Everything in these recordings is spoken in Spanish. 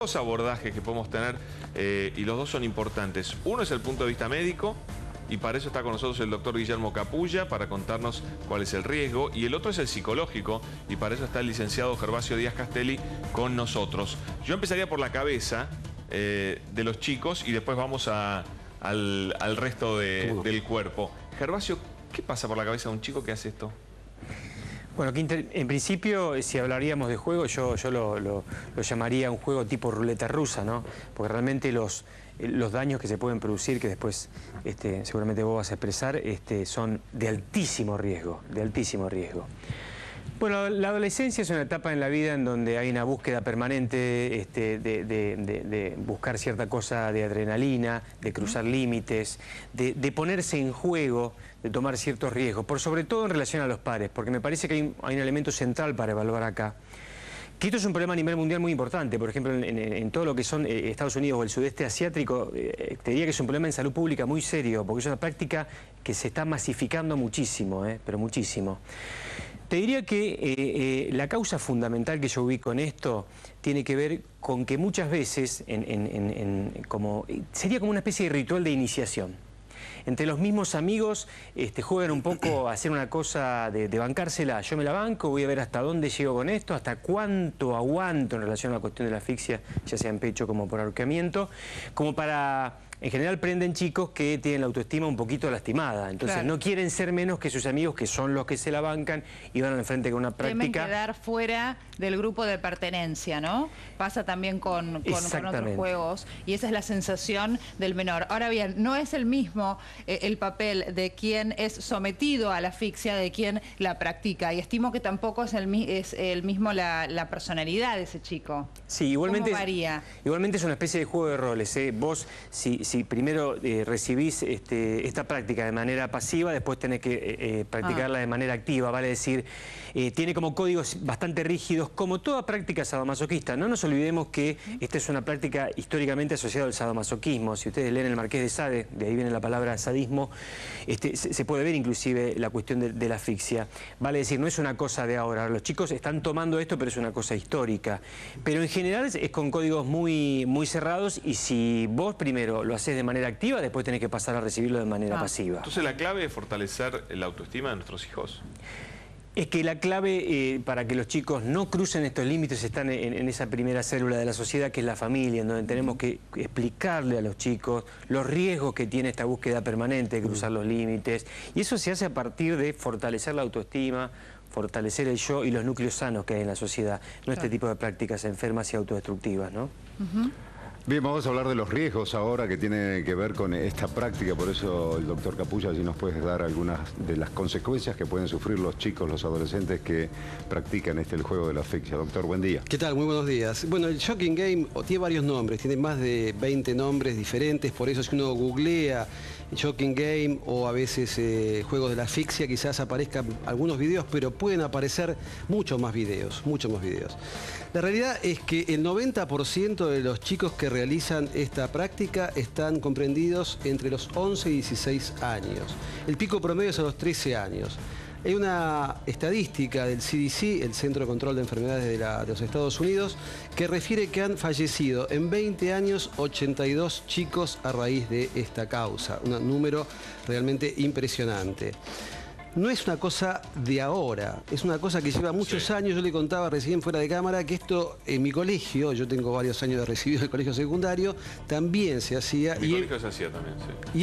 Dos abordajes que podemos tener y los dos son importantes. Uno es el punto de vista médico y para eso está con nosotros el doctor Guillermo Capulla para contarnos cuál es el riesgo, y el otro es el psicológico y para eso está el licenciado Gervasio Díaz Castelli con nosotros. Yo empezaría por la cabeza de los chicos y después vamos al resto del cuerpo. Gervasio, ¿qué pasa por la cabeza de un chico que hace esto? Bueno, en principio, si hablaríamos de juego, yo lo llamaría un juego tipo ruleta rusa, ¿no? Porque realmente los daños que se pueden producir, que después seguramente vos vas a expresar, son de altísimo riesgo, Bueno, la adolescencia es una etapa en la vida en donde hay una búsqueda permanente de buscar cierta cosa de adrenalina, de cruzar límites, de ponerse en juego, de tomar ciertos riesgos, por sobre todo en relación a los pares, porque me parece que hay un elemento central para evaluar acá. Que esto es un problema a nivel mundial muy importante, por ejemplo, en todo lo que son Estados Unidos o el sudeste asiático, te diría que es un problema en salud pública muy serio, porque es una práctica que se está masificando muchísimo, pero muchísimo. Te diría que la causa fundamental que yo ubico en esto tiene que ver con que muchas veces sería como una especie de ritual de iniciación. Entre los mismos amigos juegan un poco a hacer una cosa de bancársela. Yo me la banco, voy a ver hasta dónde llego con esto, hasta cuánto aguanto en relación a la cuestión de la asfixia, ya sea en pecho como por ahorcamiento, como para... En general prenden chicos que tienen la autoestima un poquito lastimada, entonces claro, no quieren ser menos que sus amigos, que son los que se la bancan y van al frente con una práctica. Temen quedar fuera del grupo de pertenencia, ¿no? Pasa también con otros juegos y esa es la sensación del menor. Ahora bien, no es el mismo el papel de quien es sometido a la asfixia de quien la practica, y estimo que tampoco es el mismo la personalidad de ese chico. Sí, igualmente, ¿cómo varía? Igualmente es una especie de juego de roles, Vos, si primero recibís esta práctica de manera pasiva, después tenés que practicarla de manera activa, vale decir, tiene como códigos bastante rígidos, como toda práctica sadomasoquista. No nos olvidemos que esta es una práctica históricamente asociada al sadomasoquismo. Si ustedes leen el Marqués de Sade, de ahí viene la palabra sadismo, se puede ver inclusive la cuestión de la asfixia. Vale decir, no es una cosa de ahora. Los chicos están tomando esto, pero es una cosa histórica. Pero en general es con códigos muy cerrados, y si vos primero lo haces de manera activa, después tenés que pasar a recibirlo de manera pasiva. Entonces la clave es fortalecer la autoestima de nuestros hijos. Es que la clave para que los chicos no crucen estos límites están en esa primera célula de la sociedad, que es la familia, en donde tenemos que explicarle a los chicos los riesgos que tiene esta búsqueda permanente de cruzar los límites, y eso se hace a partir de fortalecer la autoestima, fortalecer el yo y los núcleos sanos que hay en la sociedad, no este tipo de prácticas enfermas y autodestructivas, ¿no? Bien, vamos a hablar de los riesgos ahora que tiene que ver con esta práctica, por eso el doctor Capulla, si nos puedes dar algunas de las consecuencias que pueden sufrir los chicos, los adolescentes que practican el juego de la asfixia. Doctor, buen día. ¿Qué tal? Muy buenos días. Bueno, el Shocking Game tiene varios nombres, tiene más de 20 nombres diferentes, por eso si uno googlea Shocking Game o a veces juegos de la asfixia, quizás aparezcan algunos videos, pero pueden aparecer muchos más videos. La realidad es que el 90% de los chicos que realizan esta práctica están comprendidos entre los 11 y 16 años. El pico promedio es a los 13 años. Hay una estadística del CDC, el Centro de Control de Enfermedades de los Estados Unidos, que refiere que han fallecido en 20 años 82 chicos a raíz de esta causa. Un número realmente impresionante. No es una cosa de ahora, es una cosa que lleva muchos años. Yo le contaba recién fuera de cámara que esto en mi colegio, yo tengo varios años de recibido del colegio secundario, también se hacía. En mi colegio se hacía también, sí.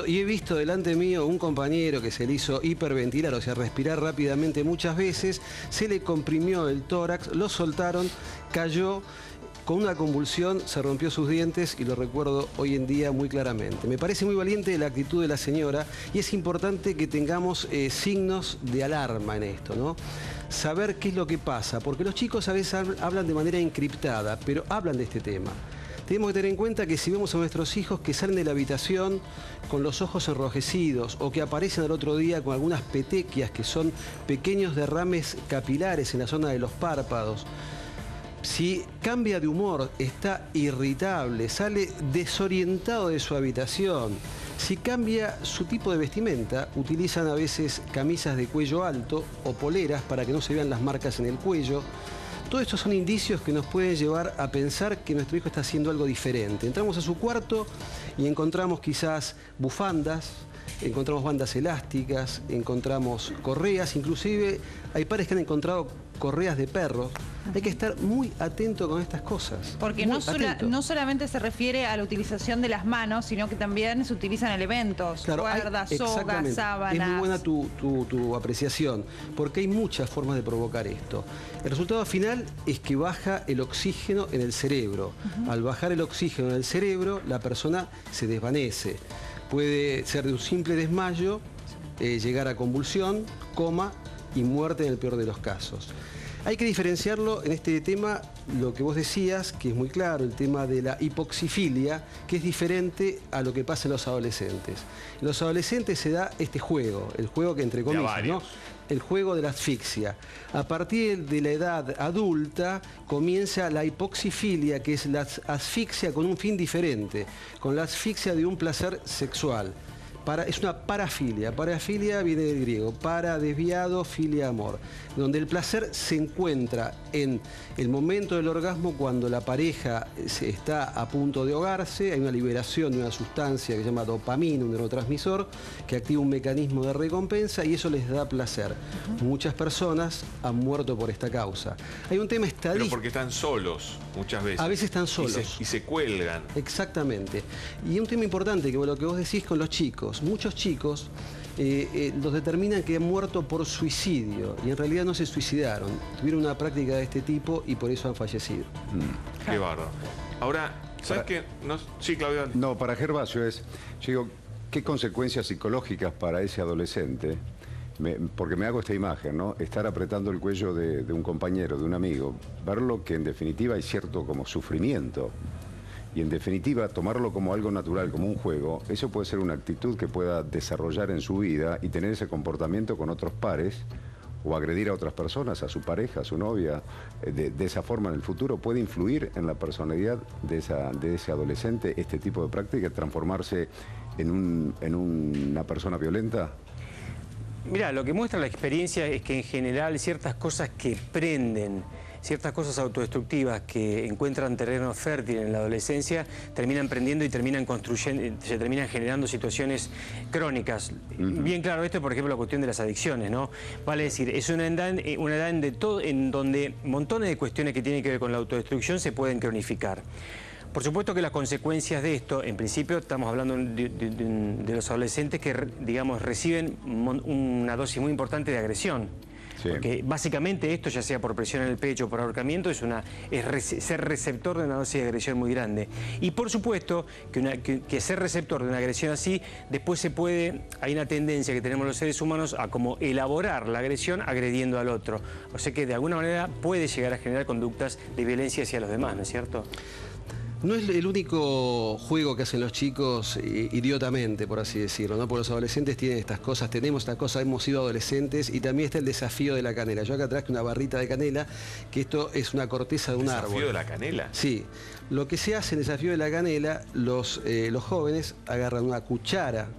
Y he visto delante mío un compañero que se le hizo hiperventilar, o sea, respirar rápidamente muchas veces, se le comprimió el tórax, lo soltaron, cayó. Con una convulsión se rompió sus dientes y lo recuerdo hoy en día muy claramente. Me parece muy valiente la actitud de la señora y es importante que tengamos signos de alarma en esto, ¿no? Saber qué es lo que pasa, porque los chicos a veces hablan de manera encriptada, pero hablan de este tema. Tenemos que tener en cuenta que si vemos a nuestros hijos que salen de la habitación con los ojos enrojecidos o que aparecen al otro día con algunas petequias, que son pequeños derrames capilares en la zona de los párpados, si cambia de humor, está irritable, sale desorientado de su habitación, si cambia su tipo de vestimenta, utilizan a veces camisas de cuello alto o poleras para que no se vean las marcas en el cuello, Todos estos son indicios que nos pueden llevar a pensar que nuestro hijo está haciendo algo diferente. Entramos a su cuarto y encontramos quizás bufandas, encontramos bandas elásticas, encontramos correas, inclusive hay padres que han encontrado correas de perros. Hay que estar muy atento con estas cosas. Porque no solamente se refiere a la utilización de las manos, sino que también se utilizan elementos, claro, cuerdas, sogas, sábanas. Es muy buena tu apreciación, porque hay muchas formas de provocar esto. El resultado final es que baja el oxígeno en el cerebro. Al bajar el oxígeno en el cerebro, la persona se desvanece. Puede ser de un simple desmayo, llegar a convulsión, coma y muerte en el peor de los casos. Hay que diferenciarlo en este tema, lo que vos decías, que es muy claro, el tema de la hipoxifilia, que es diferente a lo que pasa en los adolescentes. En los adolescentes se da este juego, el juego que entre comillas, ¿no? El juego de la asfixia. A partir de la edad adulta comienza la hipoxifilia, que es la asfixia con un fin diferente, con la asfixia de un placer sexual. Es una parafilia. Parafilia viene del griego, para, desviado, filia, amor. Donde el placer se encuentra en el momento del orgasmo cuando la pareja está a punto de ahogarse, hay una liberación de una sustancia que se llama dopamina, un neurotransmisor, que activa un mecanismo de recompensa y eso les da placer. Muchas personas han muerto por esta causa. Hay un tema estadístico. Pero porque están solos, muchas veces. A veces están solos. Y se cuelgan. Exactamente. Y un tema importante, que lo que vos decís con los chicos. Muchos chicos los determinan que han muerto por suicidio y en realidad no se suicidaron. Tuvieron una práctica de este tipo y por eso han fallecido. Qué bárbaro. Ahora, ¿sabes qué? No, sí, Claudio. No, para Gervasio yo digo, ¿qué consecuencias psicológicas para ese adolescente? Porque me hago esta imagen, ¿no? Estar apretando el cuello de un compañero, de un amigo, verlo que en definitiva hay cierto como sufrimiento. Y en definitiva, tomarlo como algo natural, como un juego, eso puede ser una actitud que pueda desarrollar en su vida y tener ese comportamiento con otros pares o agredir a otras personas, a su pareja, a su novia, de esa forma en el futuro. ¿Puede influir en la personalidad de ese adolescente este tipo de práctica, transformarse en una persona violenta? Mirá, lo que muestra la experiencia es que en general ciertas cosas que prenden, ciertas cosas autodestructivas que encuentran terreno fértil en la adolescencia, terminan prendiendo y terminan construyendo, se terminan generando situaciones crónicas. Bien claro esto, por ejemplo, la cuestión de las adicciones, ¿no? Vale decir, es una edad en donde montones de cuestiones que tienen que ver con la autodestrucción se pueden cronificar. Por supuesto que las consecuencias de esto, en principio estamos hablando de los adolescentes que, digamos, reciben una dosis muy importante de agresión. Sí. Porque básicamente esto, ya sea por presión en el pecho o por ahorcamiento, es ser receptor de una dosis de agresión muy grande. Y por supuesto que ser receptor de una agresión así, después hay una tendencia que tenemos los seres humanos a como elaborar la agresión agrediendo al otro. O sea que de alguna manera puede llegar a generar conductas de violencia hacia los demás, ¿no es cierto? No es el único juego que hacen los chicos idiotamente, por así decirlo, ¿no? Porque los adolescentes tienen estas cosas, tenemos estas cosas, hemos sido adolescentes y también está el desafío de la canela. Yo acá traje una barrita de canela, que esto es una corteza de un árbol. ¿Desafío de la canela? Sí. Lo que se hace en el desafío de la canela, los jóvenes agarran una cuchara,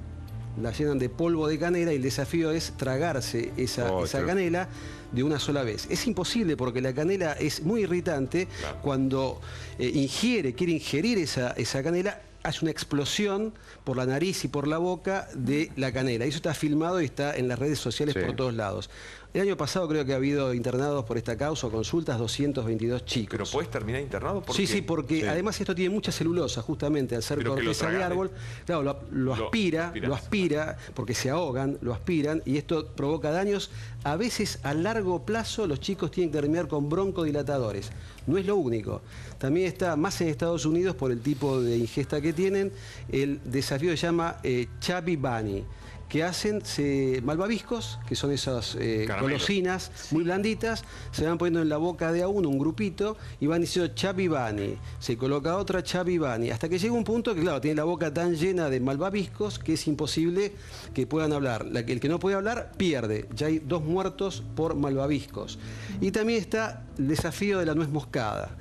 la llenan de polvo de canela y el desafío es tragarse esa canela de una sola vez. Es imposible porque la canela es muy irritante. Claro. Cuando quiere ingerir esa canela, hace una explosión por la nariz y por la boca de la canela. Eso está filmado y está en las redes sociales por todos lados. El año pasado creo que ha habido internados por esta causa o consultas 222 chicos. ¿Pero puedes terminar internado? ¿Por qué? Sí, porque además esto tiene mucha celulosa, justamente, al ser corteza de árbol. Claro, lo aspira, porque se ahogan, lo aspiran, y esto provoca daños. A veces, a largo plazo, los chicos tienen que terminar con broncodilatadores. No es lo único. También está, más en Estados Unidos, por el tipo de ingesta que tienen, el desafío se llama Chubby Bunny, que hacen malvaviscos, que son esas golosinas muy blanditas, se van poniendo en la boca de a uno, un grupito, y van diciendo Chubby Bunny, se coloca otra Chubby Bunny, hasta que llega un punto que, claro, tiene la boca tan llena de malvaviscos que es imposible que puedan hablar. El que no puede hablar, pierde. Ya hay 2 muertos por malvaviscos. Y también está el desafío de la nuez moscada.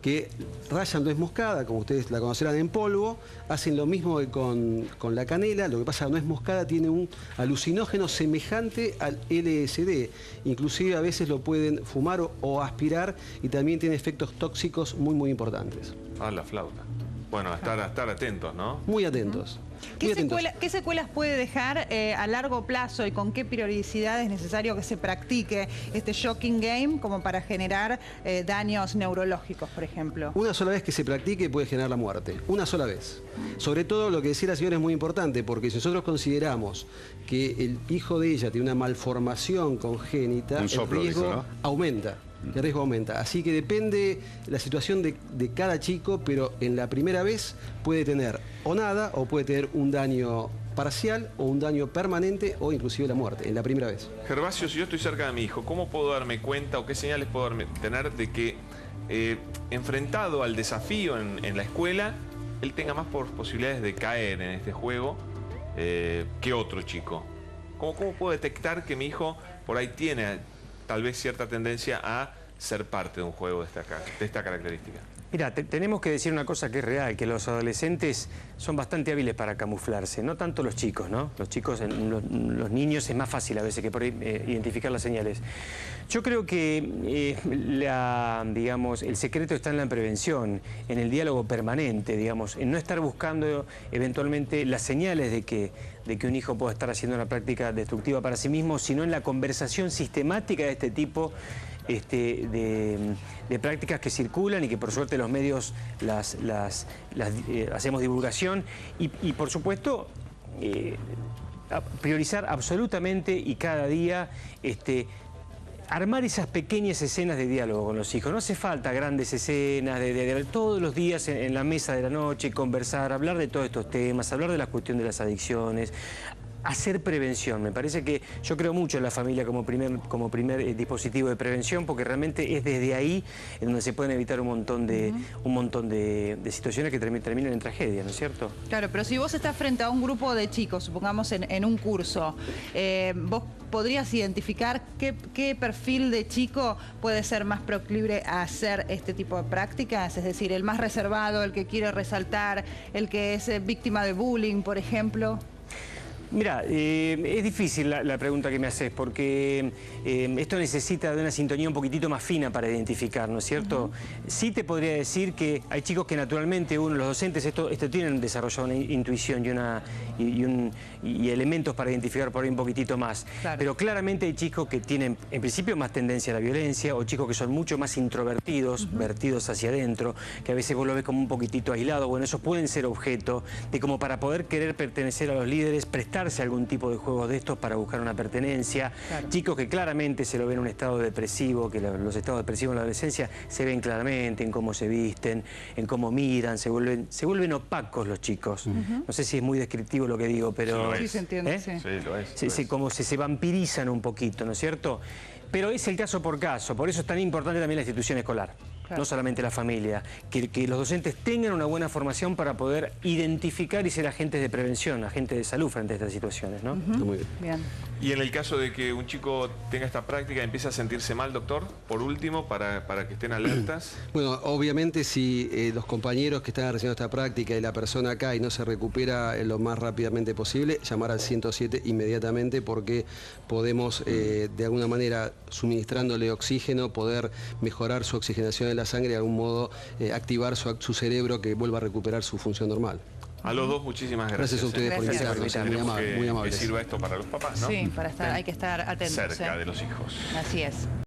que rayan nuez moscada, como ustedes la conocerán en polvo, hacen lo mismo que con la canela. Lo que pasa es que la nuez moscada tiene un alucinógeno semejante al LSD, inclusive a veces lo pueden fumar o aspirar, y también tiene efectos tóxicos muy importantes. Ah, la flauta. Bueno, a estar atentos, ¿no? Muy atentos. ¿Qué secuelas puede dejar a largo plazo y con qué periodicidad es necesario que se practique este shocking game como para generar daños neurológicos, por ejemplo? Una sola vez que se practique puede generar la muerte. Una sola vez. Sobre todo lo que decía la señora es muy importante, porque si nosotros consideramos que el hijo de ella tiene una malformación congénita, el riesgo aumenta. El riesgo aumenta. Así que depende la situación de cada chico, pero en la primera vez puede tener o nada, o puede tener un daño parcial o un daño permanente o inclusive la muerte, en la primera vez. Gervasio, si yo estoy cerca de mi hijo, ¿cómo puedo darme cuenta o qué señales puedo tener de que enfrentado al desafío en la escuela, él tenga más posibilidades de caer en este juego que otro chico? ¿Cómo puedo detectar que mi hijo por ahí tiene tal vez cierta tendencia a ser parte de un juego de esta característica? Mira, tenemos que decir una cosa que es real, que los adolescentes son bastante hábiles para camuflarse, no tanto los chicos, ¿no? Los chicos, los niños es más fácil a veces que por ahí, identificar las señales. Yo creo que digamos, el secreto está en la prevención, en el diálogo permanente, digamos, en no estar buscando eventualmente las señales de que un hijo pueda estar haciendo una práctica destructiva para sí mismo, sino en la conversación sistemática de este tipo de prácticas que circulan y que por suerte los medios hacemos divulgación y por supuesto priorizar absolutamente y cada día armar esas pequeñas escenas de diálogo con los hijos. No hace falta grandes escenas de todos los días en la mesa de la noche, conversar, hablar de todos estos temas, hablar de la cuestión de las adicciones, hacer prevención. Me parece que yo creo mucho en la familia como primer dispositivo de prevención, porque realmente es desde ahí en donde se pueden evitar un montón de situaciones que terminan en tragedia, ¿no es cierto? Claro, pero si vos estás frente a un grupo de chicos, supongamos en un curso, vos podrías identificar qué perfil de chico puede ser más proclive a hacer este tipo de prácticas, es decir, el más reservado, el que quiere resaltar, el que es víctima de bullying, por ejemplo. Mira, es difícil la pregunta que me haces, porque esto necesita de una sintonía un poquitito más fina para identificar, ¿no es cierto? Sí te podría decir que hay chicos que naturalmente los docentes esto tienen desarrollado una intuición y elementos para identificar por ahí un poquitito más. Claro. Pero claramente hay chicos que tienen en principio más tendencia a la violencia, o chicos que son mucho más introvertidos, vertidos hacia adentro, que a veces vos lo ves como un poquitito aislado. Bueno, esos pueden ser objeto de como para poder querer pertenecer a los líderes, prestarse a algún tipo de juegos de estos para buscar una pertenencia. Claro. Chicos que claramente se lo ven en un estado depresivo, que los estados depresivos en la adolescencia se ven claramente en cómo se visten, en cómo miran, se vuelven opacos los chicos. No sé si es muy descriptivo lo que digo, pero... Sí, se entiende, sí. Sí, lo es. Como se vampirizan un poquito, ¿no es cierto? Pero es el caso por caso, por eso es tan importante también la institución escolar. Claro. No solamente la familia, que los docentes tengan una buena formación para poder identificar y ser agentes de prevención, agentes de salud frente a estas situaciones, ¿no? Muy bien. Y en el caso de que un chico tenga esta práctica y empiece a sentirse mal, doctor, por último, para que estén alertas. Bueno, obviamente si los compañeros que están haciendo esta práctica y la persona acá y no se recupera lo más rápidamente posible, llamar al 107 inmediatamente, porque podemos de alguna manera, suministrándole oxígeno, poder mejorar su oxigenación de la sangre y de algún modo activar su cerebro, que vuelva a recuperar su función normal. A los dos, muchísimas gracias. Gracias a ustedes por invitarnos, muy amables. Que sirva esto para los papás, ¿no? Sí, hay que estar atentos. Cerca de los hijos. Así es.